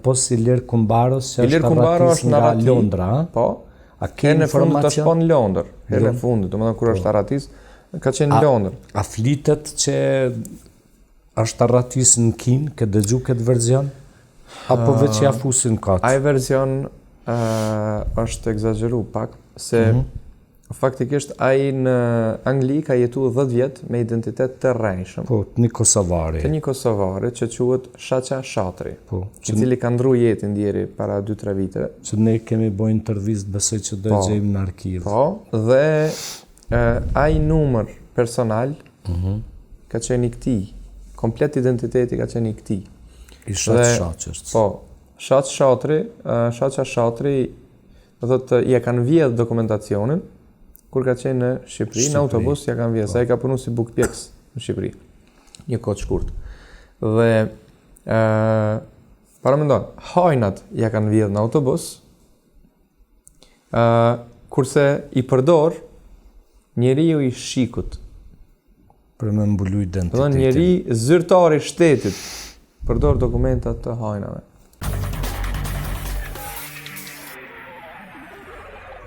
pos Ilir Kumbaros që Ilir është Kumbaro arratis është nga narrativ, Londra, a? Po. A ke Në fundit është informacion? po në Londër. Në fundit, domethënë kur është arratis, ka qenë në Londër. A flitet që është arratis në Kinë, ke dëgju këtë verzion? Apo veç ja fusin katë? Ai verzion është egzageru pak, se faktikisht ai në Angli ka jetu 10 vjet me identitet të rrejshëm. Po, të një Kosovari. Të një Kosovari që quhet Shaqa Shatri, Po, i cili ka ndru jetin djeri para 2-3 viteve. që ne kemi bojë intervistë, besoj që do e gjejmë në arkiv. Po, dhe ai numër personal ka qenë i këtij. Komplet identiteti ka qenë i këtij. I Shaqës. Po, Shaqa Shatri, do thotë ja kanë vjedh dokumentacionin kur ka qenë në Shqipëri, në autobus ja kanë vjedh, sa ai ka punu si bukpjeks në Shqipëri. Një kohë shkurt. Dhe para mendon, hajnat ja kanë vjedh në autobus, kurse i përdor njeriu i shikut. Për me mbulu identitetin. Do njeri zyrtar i shtetit përdor dokumentat të hajnave.